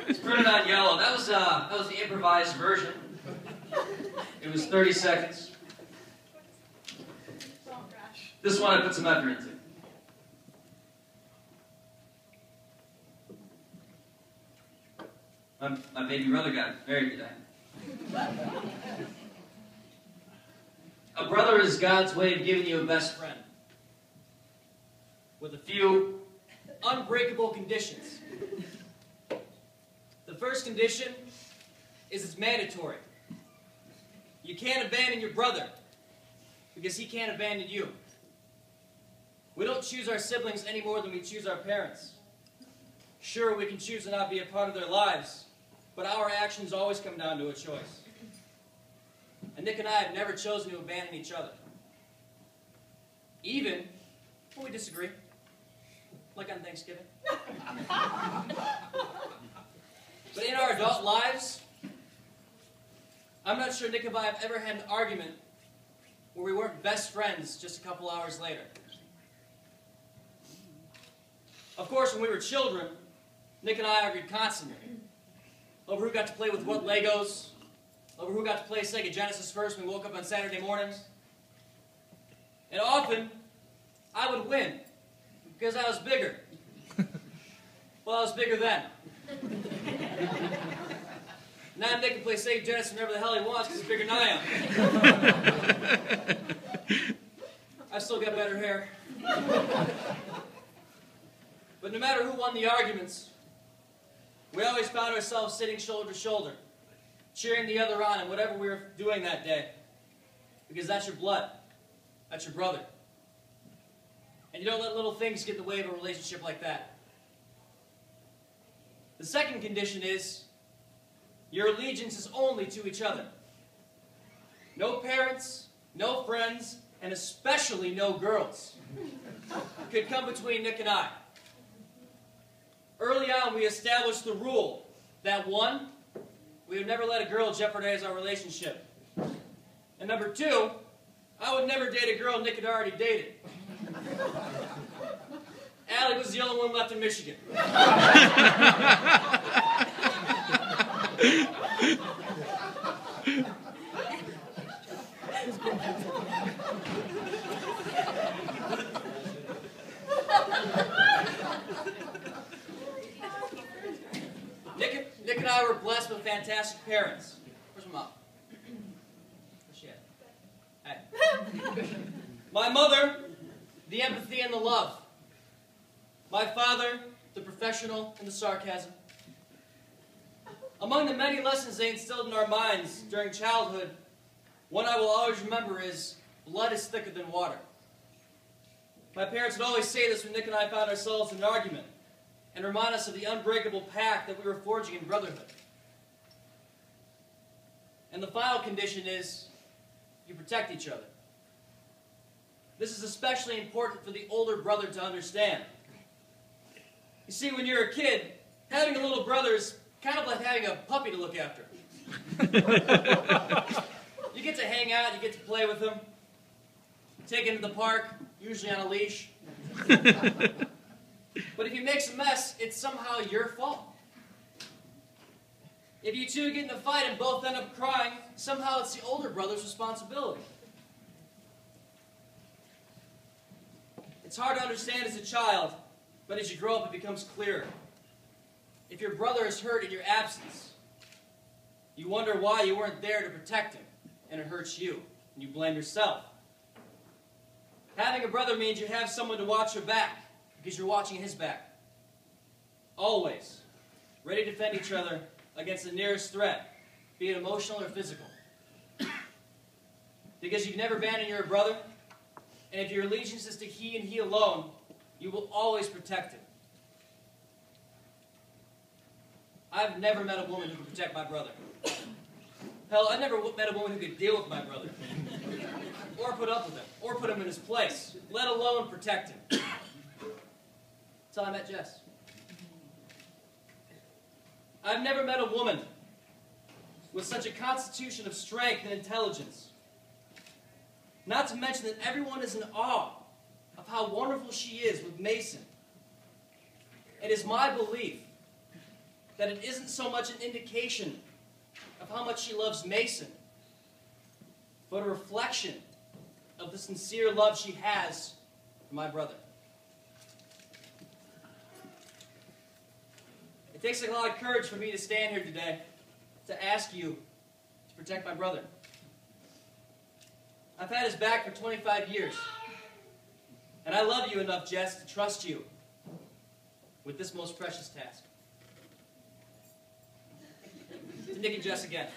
It's printed on yellow. That was the improvised version. It was 30 seconds. This one I put some effort into. My baby brother got married today. A brother is God's way of giving you a best friend, with a few unbreakable conditions. The first condition is it's mandatory. You can't abandon your brother because he can't abandon you. We don't choose our siblings any more than we choose our parents. Sure, we can choose to not be a part of their lives, but our actions always come down to a choice. And Nick and I have never chosen to abandon each other. Even when we disagree. Like on Thanksgiving. But in our adult lives, I'm not sure Nick and I have ever had an argument where we weren't best friends just a couple hours later. Of course, when we were children, Nick and I argued constantly over who got to play with what Legos, over who got to play Sega Genesis first when we woke up on Saturday mornings. And often, I would win because I was bigger. Well, I was bigger then. Now Nick can play Sega Genesis whenever the hell he wants because he's bigger than I am. I've still got better hair. But no matter who won the arguments, we always found ourselves sitting shoulder to shoulder, cheering the other on in whatever we were doing that day. Because that's your blood. That's your brother. And you don't let little things get in the way of a relationship like that. The second condition is your allegiance is only to each other. No parents, no friends, and especially no girls could come between Nick and I. Early on, we established the rule that 1, we would never let a girl jeopardize our relationship. And number 2, I would never date a girl Nick had already dated. Allie was the only one left in Michigan. Nick and I were blessed with fantastic parents. Where's my mom? Where's she at? Hey. My mother, the empathy and the love. My father, the professional and the sarcasm. Among the many lessons they instilled in our minds during childhood, one I will always remember is, blood is thicker than water. My parents would always say this when Nick and I found ourselves in an argument, and remind us of the unbreakable pact that we were forging in brotherhood. And the final condition is, you protect each other. This is especially important for the older brother to understand. You see, when you're a kid, having a little brother is kind of like having a puppy to look after. You get to hang out, you get to play with him, take him to the park, usually on a leash. But if he makes a mess, it's somehow your fault. If you two get in a fight and both end up crying, somehow it's the older brother's responsibility. It's hard to understand as a child, but as you grow up, it becomes clearer. If your brother is hurt in your absence, you wonder why you weren't there to protect him, and it hurts you, and you blame yourself. Having a brother means you have someone to watch your back, because you're watching his back. Always. Ready to defend each other against the nearest threat, be it emotional or physical. Because you've never abandoned your brother, and if your allegiance is to he and he alone, you will always protect him. I've never met a woman who could protect my brother. Hell, I never met a woman who could deal with my brother. Or put up with him. Or put him in his place. Let alone protect him. That's how I met Jess. I've never met a woman with such a constitution of strength and intelligence. Not to mention that everyone is in awe of how wonderful she is with Mason. It is my belief that it isn't so much an indication of how much she loves Mason, but a reflection of the sincere love she has for my brother. It takes a lot of courage for me to stand here today to ask you to protect my brother. I've had his back for 25 years, and I love you enough, Jess, to trust you with this most precious task. To Nick and Jess again.